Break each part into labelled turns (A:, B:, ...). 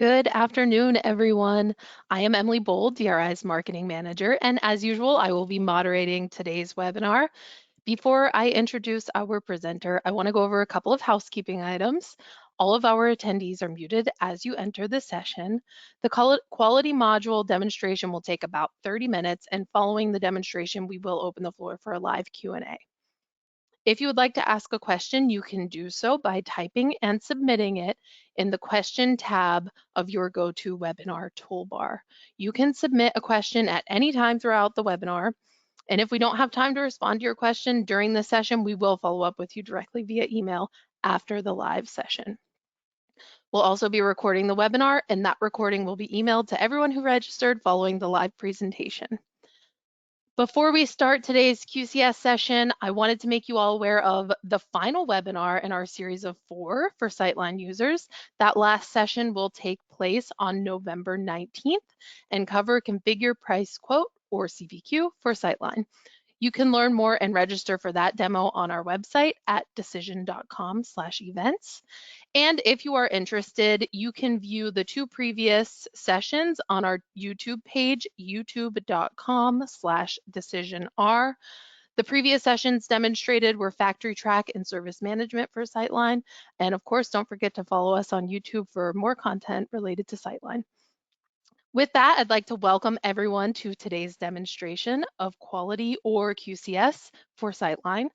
A: Good afternoon, everyone. I am Emily Bold, DRI's Marketing Manager, and as usual, I will be moderating today's webinar. Before I introduce our presenter, I want to go over a couple of housekeeping items. All of our attendees are muted as you enter the session. The quality module demonstration will take about 30 minutes, and following the demonstration, we will open the floor for a live Q&A. If you would like to ask a question, you can do so by typing and submitting it in the question tab of your GoToWebinar toolbar. You can submit a question at any time throughout the webinar. And if we don't have time to respond to your question during the session, we will follow up with you directly via email after the live session. We'll also be recording the webinar, and that recording will be emailed to everyone who registered following the live presentation. Before we start today's QCS session, I wanted to make you all aware of the final webinar in our series of 4 for SyteLine users. That last session will take place on November 19th and cover Configure Price Quote, or CPQ, for SyteLine. You can learn more and register for that demo on our website at decision.com/events. And if you are interested, you can view the 2 previous sessions on our YouTube page, youtube.com/decisionr. The previous sessions demonstrated were factory track and service management for SyteLine. And of course, don't forget to follow us on YouTube for more content related to SyteLine. With that, I'd like to welcome everyone to today's demonstration of quality, or QCS, for SyteLine.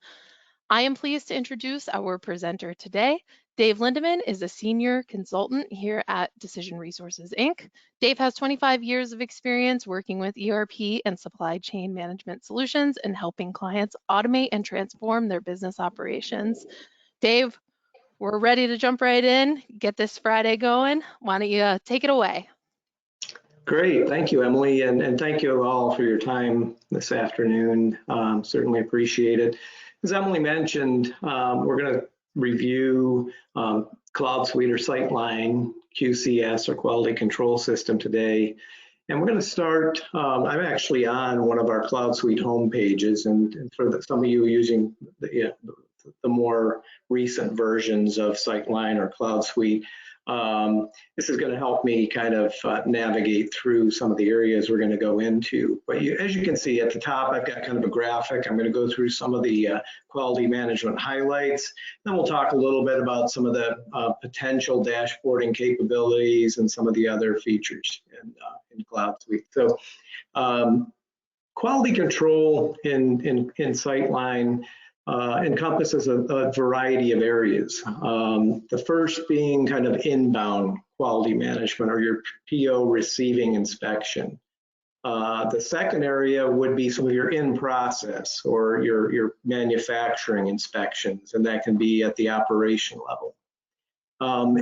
A: I am pleased to introduce our presenter today. Dave Lindeman is a senior consultant here at Decision Resources, Inc. Dave has 25 years of experience working with ERP and supply chain management solutions and helping clients automate and transform their business operations. Dave, we're ready to jump right in, get this Friday going. Why don't you take it away?
B: Great, thank you, Emily, and thank you all for your time this afternoon. Certainly appreciate it. As Emily mentioned, we're going to review Cloud Suite or SyteLine QCS, or Quality Control System, today. And we're going to start, I'm actually on one of our Cloud Suite home pages, and for some of you using the more recent versions of SyteLine or Cloud Suite, this is going to help me kind of navigate through some of the areas we're going to go into. But as you can see at the top, I've got kind of a graphic. I'm going to go through some of the quality management highlights. Then we'll talk a little bit about some of the potential dashboarding capabilities and some of the other features in Cloud Suite. So quality control in SyteLine encompasses a variety of areas. The first being kind of inbound quality management, or your PO receiving inspection. The second area would be some of your in-process or your manufacturing inspections, and that can be at the operation level.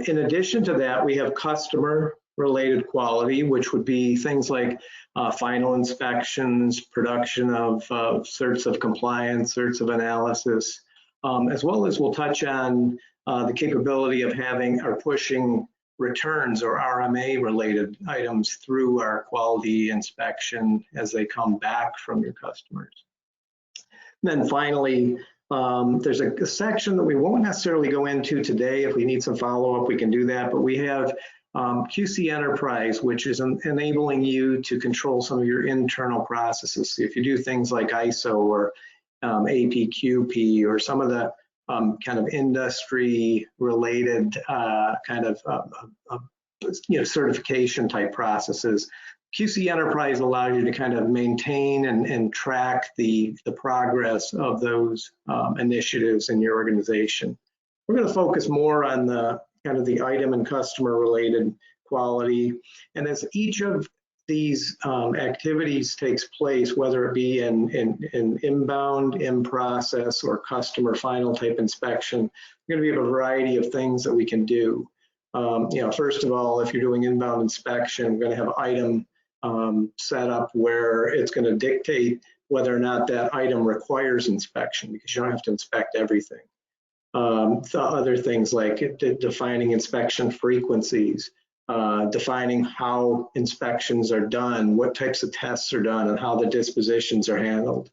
B: In addition to that, we have customer related quality, which would be things like final inspections, production of certs of compliance, certs of analysis, as well as we'll touch on the capability of having or pushing returns or RMA related items through our quality inspection as they come back from your customers. And then finally, there's a section that we won't necessarily go into today. If we need some follow-up, we can do that, but we have QC Enterprise, which is enabling you to control some of your internal processes. So if you do things like ISO or APQP or some of the kind of industry-related kind of certification type processes, QC Enterprise allows you to kind of maintain and track the progress of those initiatives in your organization. We're going to focus more on the kind of the item and customer related quality. And as each of these activities takes place, whether it be in inbound, in process, or customer final type inspection, there's going to be a variety of things that we can do. First of all, if you're doing inbound inspection, we're going to have item set up where it's going to dictate whether or not that item requires inspection, because you don't have to inspect everything. The other things like defining inspection frequencies, defining how inspections are done, what types of tests are done, and how the dispositions are handled.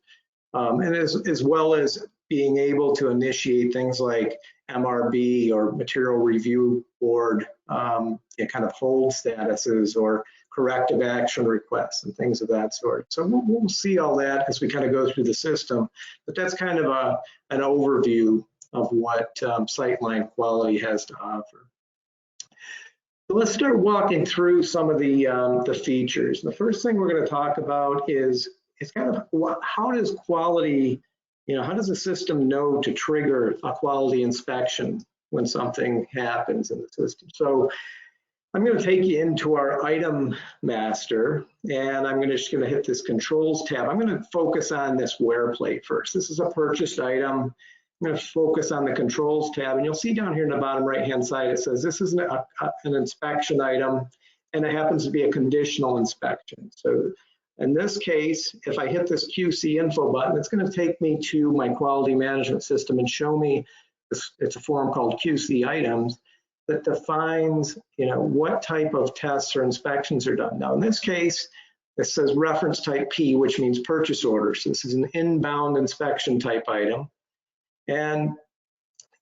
B: and as well as being able to initiate things like MRB or material review board, kind of hold statuses or corrective action requests and things of that sort. So we'll see all that as we kind of go through the system, but that's kind of an overview of what SyteLine quality has to offer. So let's start walking through some of the features. The first thing we're going to talk about is kind of how does quality, how does the system know to trigger a quality inspection when something happens in the system? So I'm going to take you into our item master, and I'm just going to hit this controls tab. I'm going to focus on this wear plate first. This is a purchased item. I'm going to focus on the controls tab, and you'll see down here in the bottom right-hand side, it says this is an inspection item, and it happens to be a conditional inspection. So in this case, if I hit this QC info button, it's going to take me to my quality management system and show me, it's a form called QC items that defines, what type of tests or inspections are done. Now, in this case, it says reference type P, which means purchase order. So this is an inbound inspection type item. And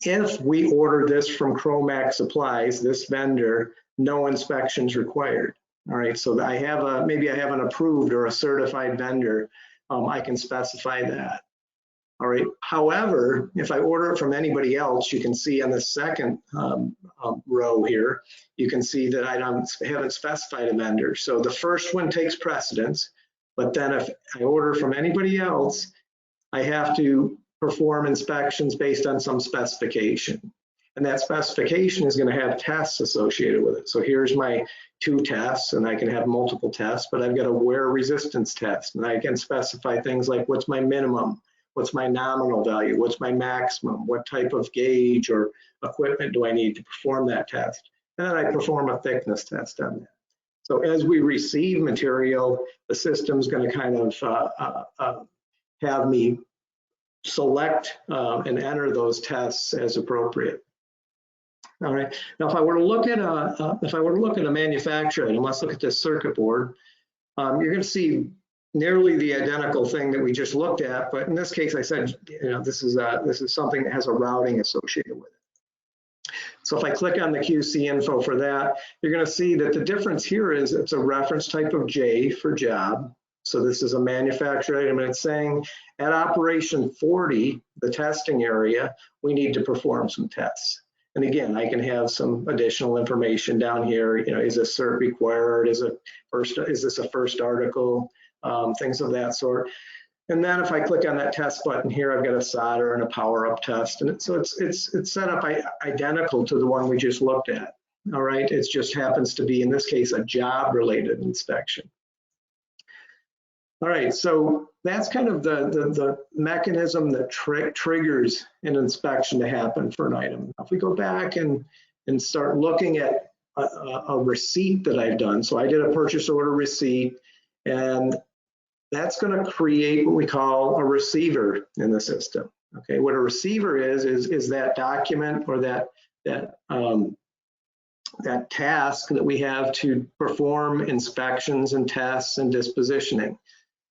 B: if we order this from Chromax Supplies, this vendor, no inspections required. All right, so maybe I have an approved or a certified vendor, I can specify that. All right, however, if I order it from anybody else, you can see on the second row here, you can see that I haven't specified a vendor. So the first one takes precedence, but then if I order from anybody else, I have to perform inspections based on some specification. And that specification is going to have tests associated with it. So here's my 2 tests, and I can have multiple tests, but I've got a wear resistance test, and I can specify things like what's my minimum, what's my nominal value, what's my maximum, what type of gauge or equipment do I need to perform that test. And then I perform a thickness test on that. So as we receive material, the system's going to kind of have me select and enter those tests as appropriate. All right. Now, if I were to look at a manufacturer, and let's look at this circuit board, you're going to see nearly the identical thing that we just looked at, but in this case, I said, this is something that has a routing associated with it. So if I click on the QC info for that, you're going to see that the difference here is it's a reference type of J for job. So this is a manufacturer item, and it's saying at operation 40, the testing area, we need to perform some tests. And again, I can have some additional information down here. Is a cert required? Is this a first article? Things of that sort. And then if I click on that test button here, I've got a solder and a power up test. And so it's set up identical to the one we just looked at. All right, it just happens to be, in this case, a job related inspection. All right, so that's kind of the mechanism that triggers an inspection to happen for an item. If we go back and start looking at a receipt that I've done, so I did a purchase order receipt, and that's going to create what we call a receiver in the system. Okay, what a receiver is that document or that task that we have to perform inspections and tests and dispositioning.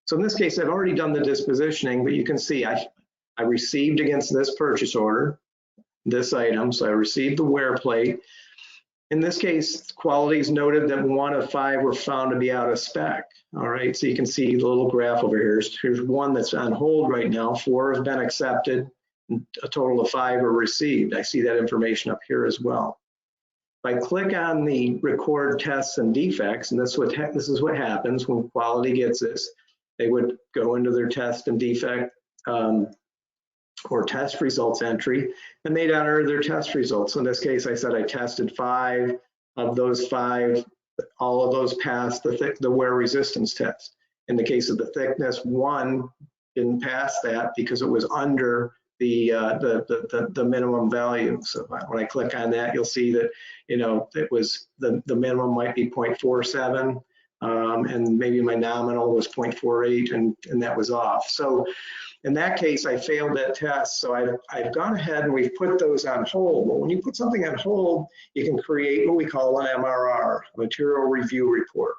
B: So in this case, I've already done the dispositioning, but you can see I received against this purchase order, this item, so I received the wear plate. In this case, quality's noted that 1 of 5 were found to be out of spec. All right, so you can see the little graph over here. Here's 1 that's on hold right now, 4 have been accepted, a total of 5 are received. I see that information up here as well. If I click on the record tests and defects, and this is what happens when quality gets this, they would go into their test and defect or test results entry, and they'd enter their test results. So in this case, I said I tested 5 of those 5, all of those passed the wear resistance test. In the case of the thickness, 1 didn't pass that because it was under the minimum value. So when I click on that, you'll see that it was the minimum might be 0.47. And maybe my nominal was 0.48, and that was off. So in that case, I failed that test. So I've gone ahead and we've put those on hold. But when you put something on hold, you can create what we call an MRR, Material Review Report.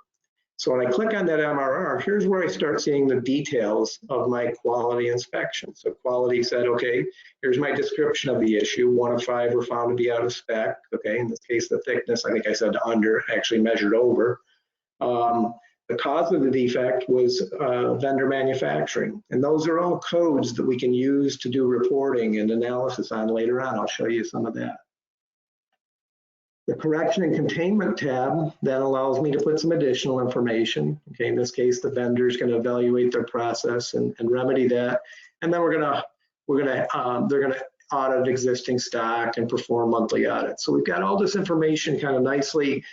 B: So when I click on that MRR, here's where I start seeing the details of my quality inspection. So quality said, okay, here's my description of the issue. 1 of 5 were found to be out of spec. Okay, in this case, the thickness, I think I said under, actually measured over. The cause of the defect was vendor manufacturing. And those are all codes that we can use to do reporting and analysis on later on. I'll show you some of that. The correction and containment tab then allows me to put some additional information. Okay, in this case, the vendor is going to evaluate their process and remedy that, and then they're going to audit existing stock and perform monthly audits. So we've got all this information kind of nicely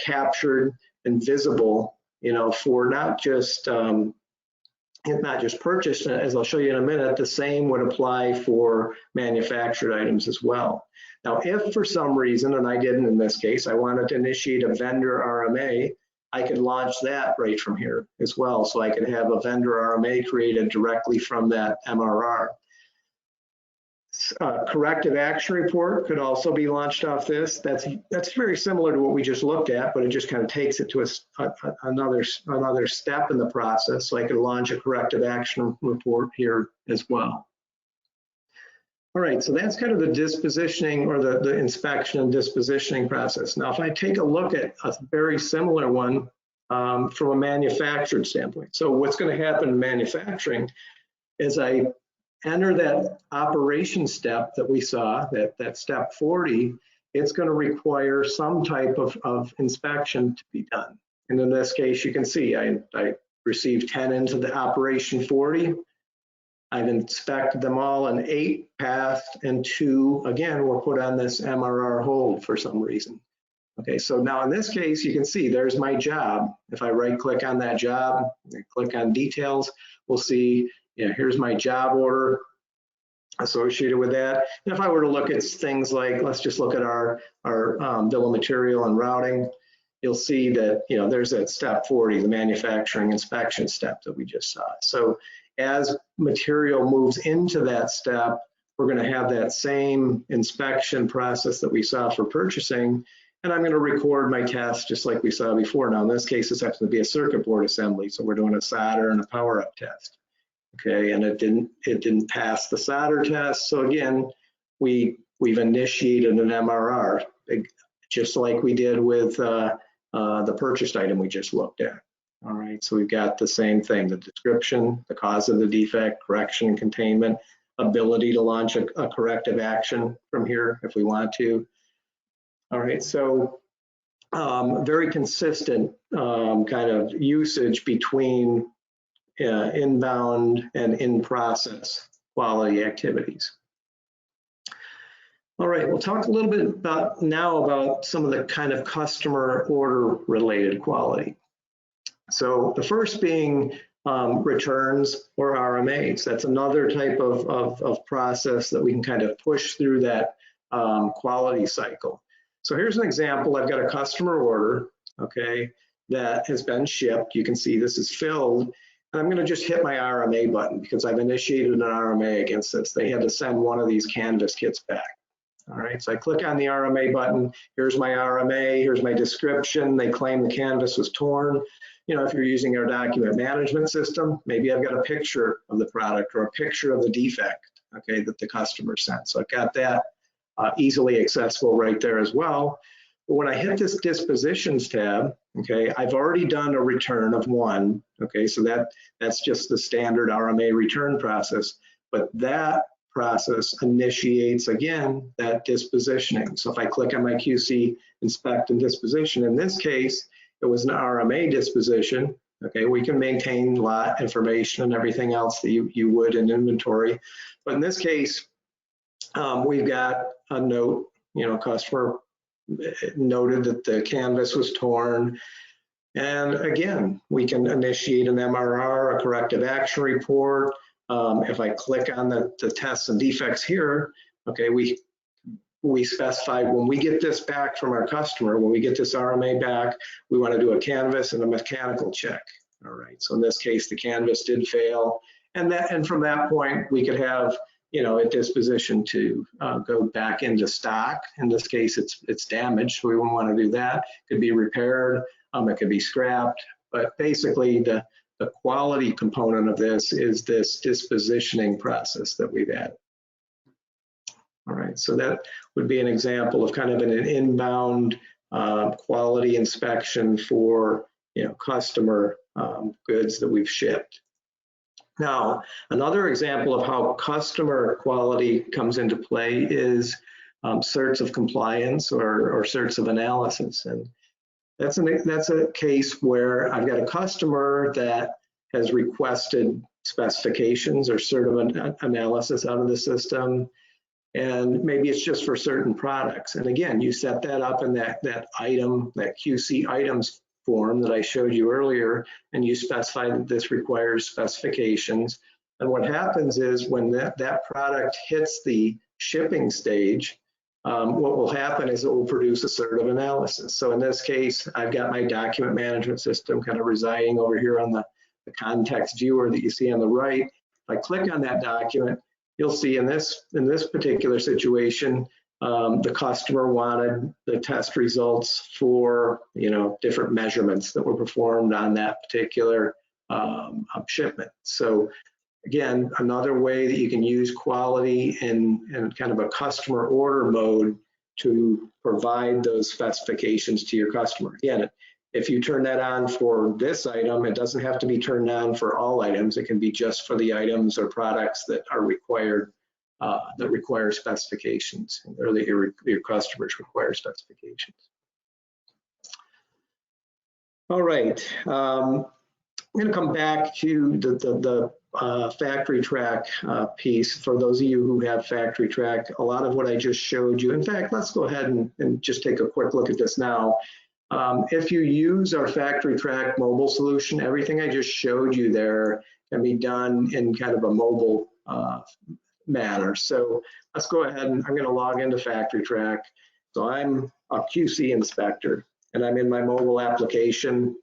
B: captured and visible, you know, for not just purchased, as I'll show you in a minute. The same would apply for manufactured items as well. Now, if for some reason, and I didn't in this case, I wanted to initiate a vendor RMA, I could launch that right from here as well. So I could have a vendor RMA created directly from that MRR. Corrective action report could also be launched off this. That's very similar to what we just looked at, but it just kind of takes it to another step in the process. So I could launch a corrective action report here as well. All right, so that's kind of the dispositioning or the inspection and dispositioning process. Now, if I take a look at a very similar one from a manufactured standpoint. So what's going to happen in manufacturing is I enter that operation step that we saw, that step 40, it's going to require some type of inspection to be done. And in this case, you can see I received 10 into the operation 40. I've inspected them all, and 8 passed, and 2, again, were put on this MRR hold for some reason. Okay, so now in this case, you can see there's my job. If I right-click on that job, and click on details, we'll see, yeah, here's my job order associated with that. And if I were to look at things like, let's just look at our bill of material and routing, you'll see that, you know, there's that step 40, the manufacturing inspection step that we just saw. So as material moves into that step, we're going to have that same inspection process that we saw for purchasing, and I'm going to record my test just like we saw before. Now in this case, this happens to be a circuit board assembly, so we're doing a solder and a power up test. Okay, and it didn't pass the solder test. So again, we've initiated an MRR, just like we did with the purchased item we just looked at. All right, so we've got the same thing: the description, the cause of the defect, correction and containment, ability to launch a corrective action from here if we want to. All right, so very consistent kind of usage between inbound and in-process quality activities. All right, we'll talk a little bit about some of the kind of customer order related quality. So the first being returns or RMAs. That's another type of process that we can kind of push through that quality cycle. So here's an example. I've got a customer order, okay, that has been shipped. You can see this is filled. And I'm going to just hit my RMA button because I've initiated an RMA against this. They had to send one of these canvas kits back. All right, so I click on the RMA button. Here's my RMA, here's my description. They claim the canvas was torn. You know, if you're using our document management system, maybe I've got a picture of the product or a picture of the defect, okay, that the customer sent. So I've got that easily accessible right there as well. But when I hit this dispositions tab, okay, I've already done a return of 1, okay, so that's just the standard RMA return process, but that process initiates, again, that dispositioning. So if I click on my QC inspect and disposition, in this case, it was an RMA disposition, okay, we can maintain lot information and everything else that you would in inventory, but in this case, we've got a note, you know, customer noted that the canvas was torn. And again, we can initiate an MRR, a corrective action report. If I click on the tests and defects here, okay, we specify when we get this back from our customer, when we get this RMA back, we want to do a canvas and a mechanical check. All right, so in this case, the canvas did fail. And from that point, we could have, you know, a disposition to go back into stock. In this case, it's damaged, so we wouldn't want to do that. It could be repaired, it could be scrapped, But basically, the quality component of this is this dispositioning process that we've added. All right, so that would be an example of kind of an inbound quality inspection for customer goods that we've shipped. Now, another example of how customer quality comes into play is certs of compliance or certs of analysis. And that's a case where I've got a customer that has requested specifications or cert of analysis out of the system. And maybe it's just for certain products. And again, you set that up in that item, that QC items form that I showed you earlier, and you specify that this requires specifications. And what happens is when that product hits the shipping stage, what will happen is it will produce a cert of analysis. So in this case, I've got my document management system kind of residing over here on the context viewer that you see on the right. If I click on that document, you'll see in this particular situation, the customer wanted the test results for different measurements that were performed on that particular shipment. So again, another way that you can use quality in kind of a customer order mode to provide those specifications to your customer. Again, if you turn that on for this item, it doesn't have to be turned on for all items. It can be just for the items or products that are required, that require specifications, or that your customers require specifications. All right, I'm going to come back to the factory track piece. For those of you who have factory track, a lot of what I just showed you, in fact, let's go ahead and just take a quick look at this now. If you use our factory track mobile solution, everything I just showed you there can be done in kind of a mobile manner. So let's go ahead and I'm going to log into factory track. So I'm a QC inspector and I'm in my mobile application.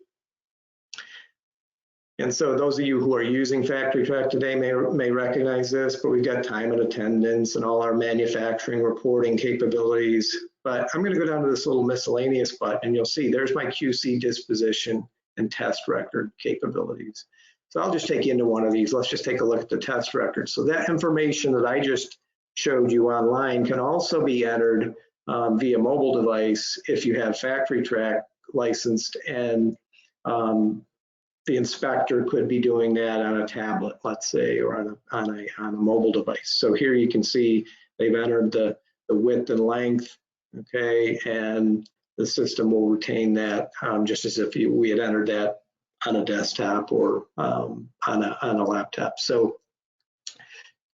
B: And so those of you who are using factory track today may recognize this, but we've got time and attendance and all our manufacturing reporting capabilities. But I'm going to go down to this little miscellaneous button and you'll see there's my QC disposition and test record capabilities. So I'll just take you into one of these. Let's just take a look at the test record. So that information that I just showed you online can also be entered via mobile device if you have factory track licensed, and the inspector could be doing that on a tablet, let's say, or on a mobile device. So here you can see they've entered the width and length, okay, and the system will retain that just as if we had entered that on a desktop or on a laptop. So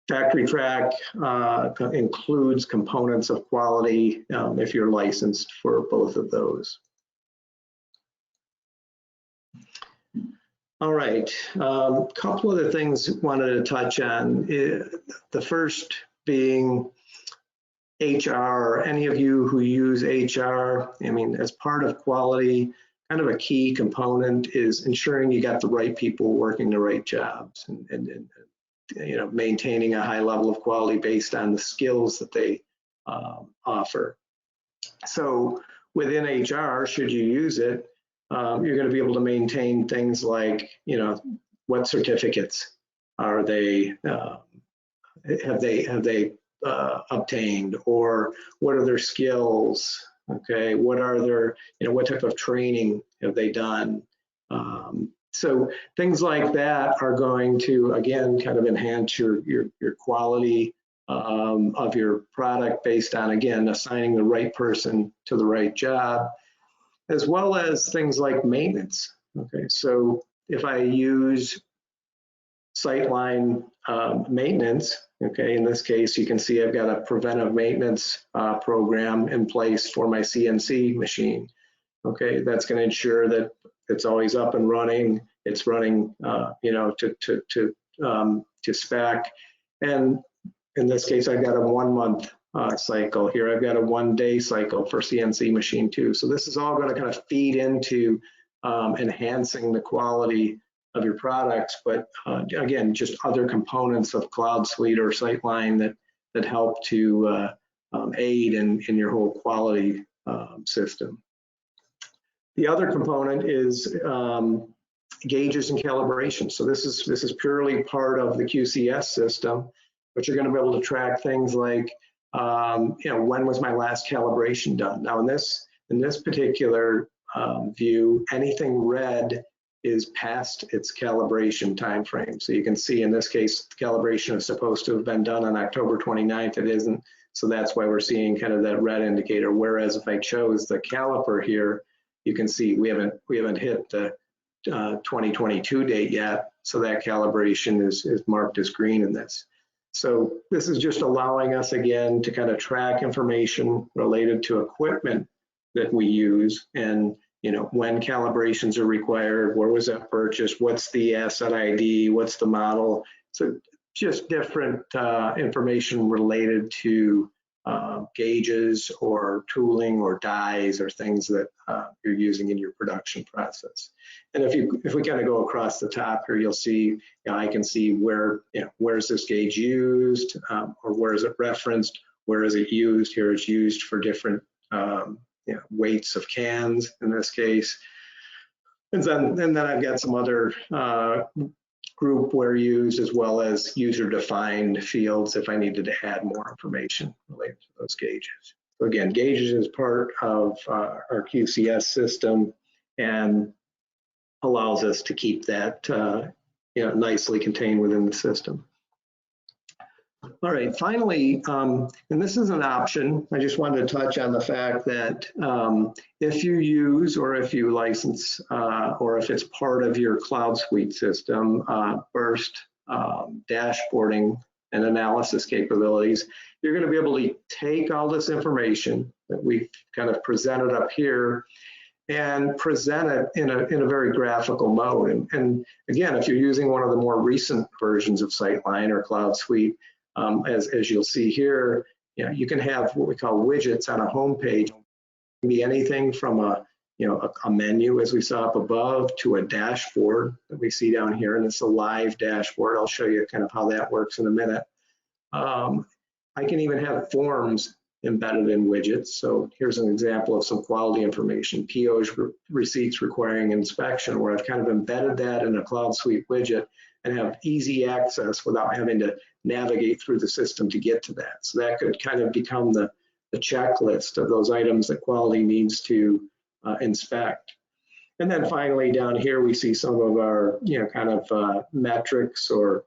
B: factory track includes components of quality if you're licensed for both of those. All right, couple of the things wanted to touch on. The first being HR. Any of you who use HR, I mean, as part of quality, kind of a key component is ensuring you got the right people working the right jobs and maintaining a high level of quality based on the skills that they offer. So within HR, should you use it, you're going to be able to maintain things like, what certificates are they, have they obtained, or what are their skills? Okay, what are their, what type of training have they done? So things like that are going to, again, kind of enhance your quality of your product based on, again, assigning the right person to the right job, as well as things like maintenance. Okay, so if I use SyteLine maintenance, okay, in this case, you can see I've got a preventive maintenance program in place for my CNC machine. Okay, that's going to ensure that it's always up and running. It's running, to spec. And in this case, I've got a 1 month cycle here. I've got a 1 day cycle for CNC machine too. So this is all going to kind of feed into enhancing the quality of your products, but again, just other components of Cloud Suite or SyteLine that help to aid in your whole quality system. The other component is gauges and calibration. So this is purely part of the QCS system, but you're going to be able to track things like, when was my last calibration done? Now in this particular view, anything red is past its calibration time frame. So you can see in this case, the calibration is supposed to have been done on October 29th. It isn't. So that's why we're seeing kind of that red indicator. Whereas if I chose the caliper here, you can see we haven't hit the 2022 date yet. So that calibration is marked as green in this. So this is just allowing us again to kind of track information related to equipment that we use, and when calibrations are required, where was that purchased, what's the asset ID, what's the model. So just different information related to gauges or tooling or dies or things that you're using in your production process. And if we kind of go across the top here, you'll see, I can see where is this gauge used, or where is it referenced, where is it used. Here it's used for different weights of cans in this case. And then I've got some other group where used, as well as user defined fields if I needed to add more information related to those gauges. So again, gauges is part of our QCS system and allows us to keep that nicely contained within the system. All right, finally, and this is an option, I just wanted to touch on the fact that if you use or if you license or if it's part of your Cloud Suite system, burst dashboarding and analysis capabilities, you're going to be able to take all this information that we've kind of presented up here and present it in a very graphical mode. And again, if you're using one of the more recent versions of SyteLine or Cloud Suite, as you'll see here, you can have what we call widgets on a home page. It can be anything from a menu, as we saw up above, to a dashboard that we see down here, and it's a live dashboard. I'll show you kind of how that works in a minute. I can even have forms embedded in widgets. So here's an example of some quality information, POs, receipts requiring inspection, where I've kind of embedded that in a Cloud Suite widget and have easy access without having to navigate through the system to get to that. So that could kind of become the checklist of those items that quality needs to inspect. And then finally down here, we see some of our kind of metrics or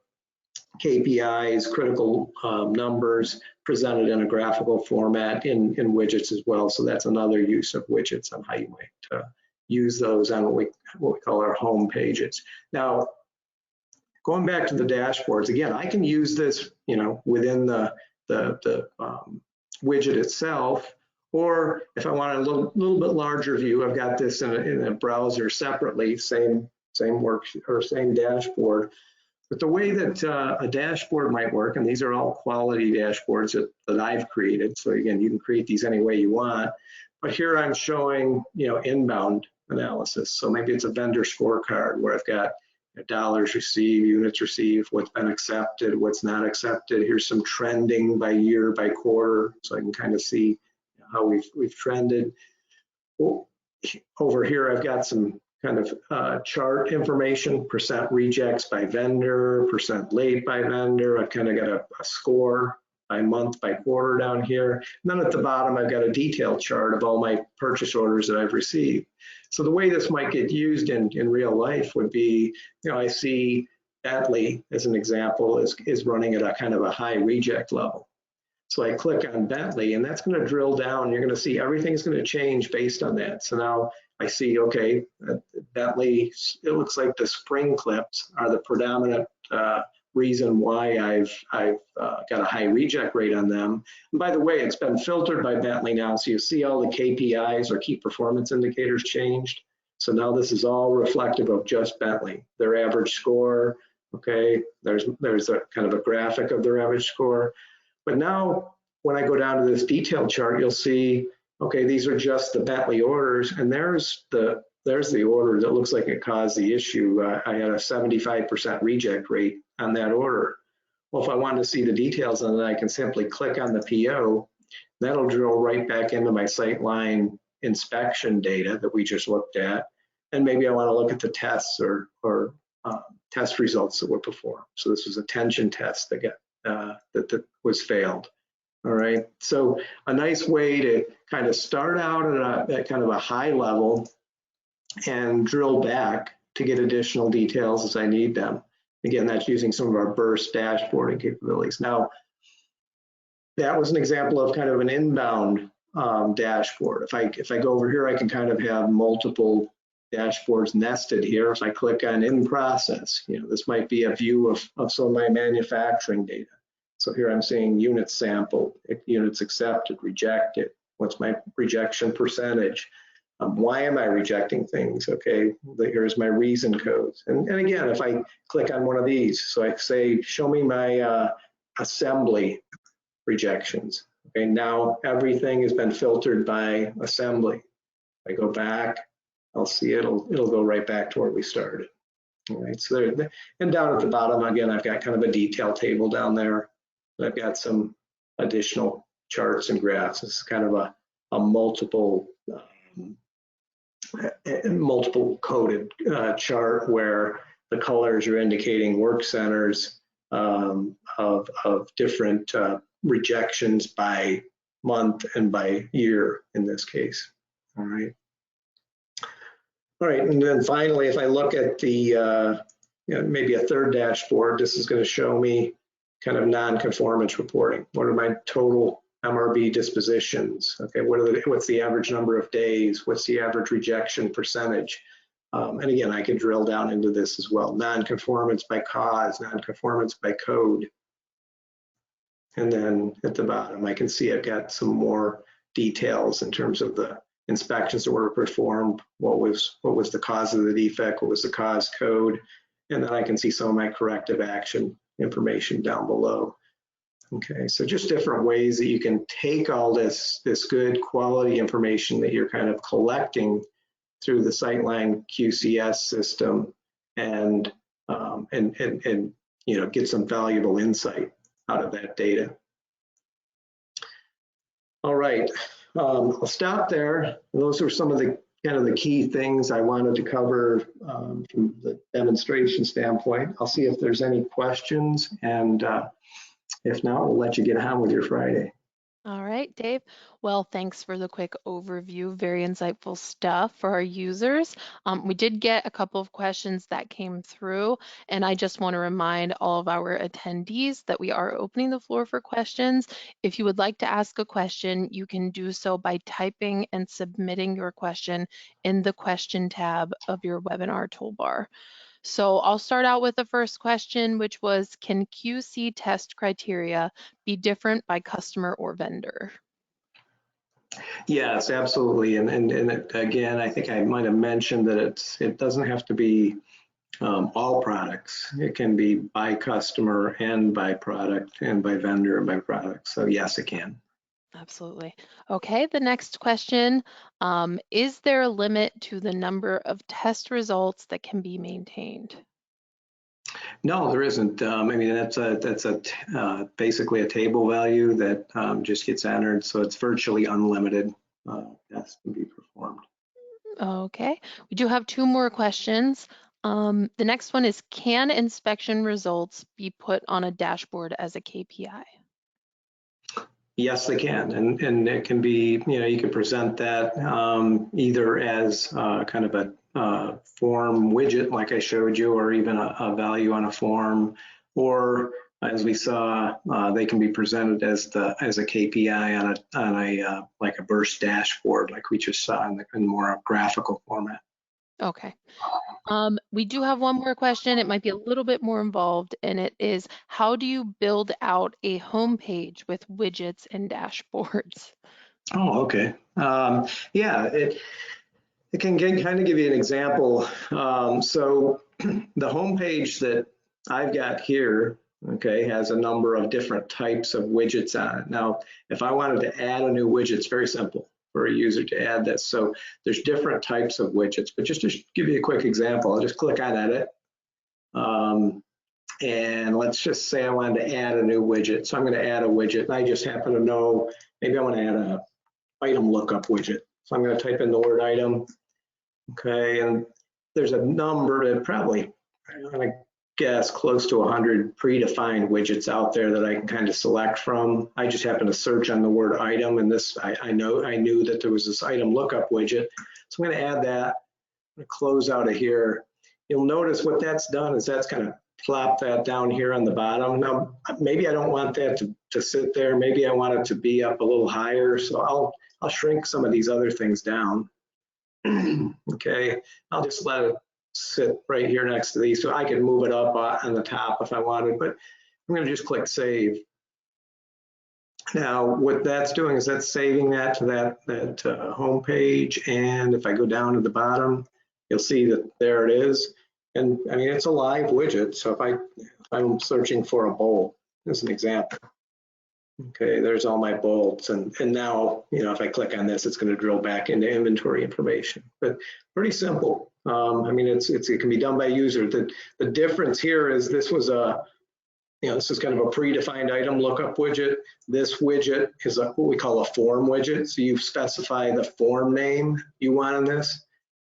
B: KPIs, critical numbers presented in a graphical format in widgets as well. So that's another use of widgets on how you might use those on what we call our home pages. Now, going back to the dashboards, again, I can use this, within the widget itself, or if I want a little bit larger view, I've got this in a browser separately, same work or same dashboard. But the way that a dashboard might work, and these are all quality dashboards that I've created. So again, you can create these any way you want. But here I'm showing, inbound analysis. So maybe it's a vendor scorecard where I've got dollars received, units received, what's been accepted, what's not accepted. Here's some trending by year, by quarter, so I can kind of see how we've trended. Well, over here, I've got some kind of chart information, percent rejects by vendor, percent late by vendor. I've kind of got a score by month, by quarter down here. And then at the bottom, I've got a detailed chart of all my purchase orders that I've received. So the way this might get used in real life would be, I see Bentley, as an example, is running at a kind of a high reject level. So I click on Bentley, and that's going to drill down. You're going to see everything's going to change based on that. So now I see, okay, Bentley, it looks like the spring clips are the predominant reason why I've got a high reject rate on them. And by the way, it's been filtered by Bentley now, so you see all the KPIs or key performance indicators changed. So now this is all reflective of just Bentley, their average score. Okay, there's a kind of a graphic of their average score. But now when I go down to this detailed chart, you'll see, okay, these are just the Bentley orders, and there's the order that looks like it caused the issue. I had a 75% reject rate on that order. Well, if I wanted to see the details on it, I can simply click on the PO. That'll drill right back into my SyteLine inspection data that we just looked at. and maybe I want to look at the tests or test results that were performed. So this was a tension test that got that was failed. All right, so a nice way to kind of start out at kind of a high level and drill back to get additional details as I need them. Again, that's using some of our burst dashboarding capabilities. Now, that was an example of kind of an inbound dashboard. If I go over here, I can kind of have multiple dashboards nested here. If I click on in process, this might be a view of some of my manufacturing data. So here I'm seeing units sampled, units accepted, rejected. What's my rejection percentage? Why am I rejecting things? Okay, here's my reason codes. And again, if I click on one of these, so I say, show me my assembly rejections. Okay, now everything has been filtered by assembly. If I go back, I'll see it'll go right back to where we started. All right, so there, and down at the bottom, again, I've got kind of a detail table down there. I've got some additional charts and graphs. This is kind of a multiple coded chart where the colors are indicating work centers of different rejections by month and by year in this case. All right. All right, and then finally, if I look at the maybe a third dashboard, this is going to show me kind of non-conformance reporting. What are my total MRB dispositions? Okay, what's the average number of days? What's the average rejection percentage? And again, I could drill down into this as well. Non-conformance by cause, non-conformance by code. And then at the bottom, I can see I've got some more details in terms of the inspections that were performed, what was the cause of the defect, what was the cause code, and then I can see some of my corrective action information down below. Okay, so just different ways that you can take all this good quality information that you're kind of collecting through the SyteLine QCS system and get some valuable insight out of that data. All right, I'll stop there. Those are some of the kind of the key things I wanted to cover from the demonstration standpoint. I'll see if there's any questions, and if not, we'll let you get on with your Friday.
A: All right, Dave. Well, thanks for the quick overview. Very insightful stuff for our users. We did get a couple of questions that came through, and I just want to remind all of our attendees that we are opening the floor for questions. If you would like to ask a question, you can do so by typing and submitting your question in the question tab of your webinar toolbar. So I'll start out with the first question, which was, can QC test criteria be different by customer or vendor?
B: Yes, absolutely. And again, I think I might have mentioned that it doesn't have to be all products. It can be by customer and by product and by vendor and by product. So yes, it can.
A: Absolutely. Okay, the next question, is there a limit to the number of test results that can be maintained?
B: No, there isn't. I mean, that's basically a table value that just gets entered, so it's virtually unlimited tests can be performed.
A: Okay, we do have two more questions. The next one is, can inspection results be put on a dashboard as a KPI?
B: Yes, they can, and it can be, you can present that either as kind of a form widget like I showed you, or even a value on a form, or as we saw, they can be presented as a KPI on a like a burst dashboard, like we just saw in more graphical format.
A: Okay. We do have one more question. It might be a little bit more involved, and it is, how do you build out a home page with widgets and dashboards?
B: Oh, okay. Yeah, it can kind of give you an example. So the home page that I've got here, okay, has a number of different types of widgets on it. Now, if I wanted to add a new widget, it's very simple for a user to add this. So there's different types of widgets, but just to give you a quick example, I'll just click on edit. And let's just say I wanted to add a new widget. So I'm going to add a widget, and I just happen to know, maybe I want to add a item lookup widget. So I'm going to type in the word item. Okay, and there's a number that probably, I'm gonna guess, close to 100 predefined widgets out there that I can kind of select from. I just happened to search on the word item, and this, I knew that there was this item lookup widget. So I'm gonna add that. I'm gonna close out of here. You'll notice what that's done is that's kind of plop that down here on the bottom. Now, maybe I don't want that to sit there. Maybe I want it to be up a little higher. So I'll shrink some of these other things down. Okay, I'll just let it sit right here next to these. So I can move it up on the top if I wanted, but I'm gonna just click save. Now, what that's doing is that's saving that to that home page. And if I go down to the bottom, you'll see that there it is. And I mean, it's a live widget. So if I'm searching for a bolt, as an example, okay, there's all my bolts. And now, you know, if I click on this, it's going to drill back into inventory information. But pretty simple. I mean, it can be done by user. The difference here is this was this is kind of a predefined item lookup widget. This widget is what we call a form widget. So you specify the form name you want in this.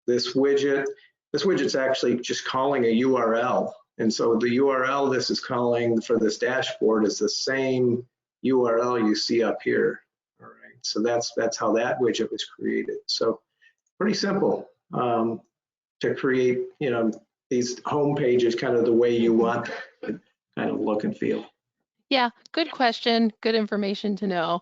B: This widget's actually just calling a URL. And so the URL this is calling for this dashboard is the same URL you see up here. All right, so that's how that widget was created. So pretty simple to create, you know, these home pages kind of the way you want it kind of look and feel.
A: Yeah, good question. Good information to know.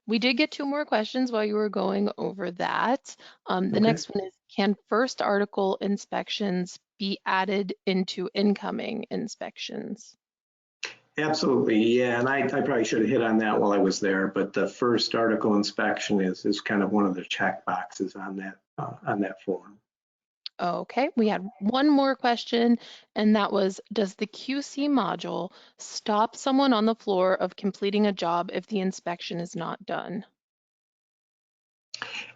A: We did get 2 more questions while you were going over that. The
B: Okay.
A: next one is, can first article inspections be added into incoming inspections?
B: Absolutely, yeah, and I probably should have hit on that while I was there, but the first article inspection is kind of one of the check boxes on that form.
A: Okay, we had 1 more question, and that was, does the QC module stop someone on the floor of completing a job if the inspection is not done?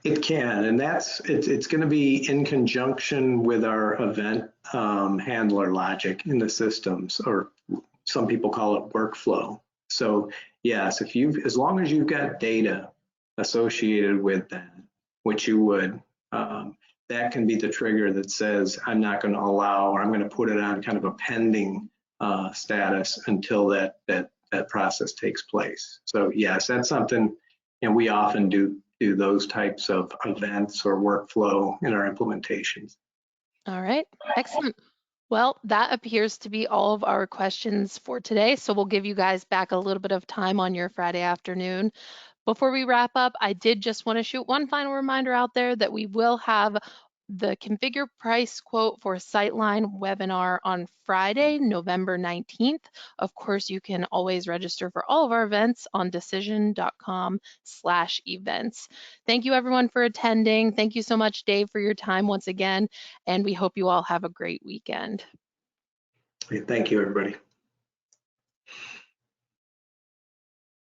B: It can, and it's going to be in conjunction with our event handler logic in the systems, or some people call it workflow. So yes, as long as you've got data associated with that, which you would, that can be the trigger that says I'm not going to allow, or I'm going to put it on kind of a pending status until that process takes place. So yes, that's something, and we often do those types of events or workflow in our implementations.
A: All right, excellent. Well, that appears to be all of our questions for today. So we'll give you guys back a little bit of time on your Friday afternoon. Before we wrap up, I did just want to shoot one final reminder out there that we will have the configure price quote for SyteLine webinar on Friday, November 19th. Of course, you can always register for all of our events on decision.com/events. Thank you everyone for attending. Thank you so much, Dave, for your time once again, and we hope you all have a great weekend.
B: Thank you, everybody.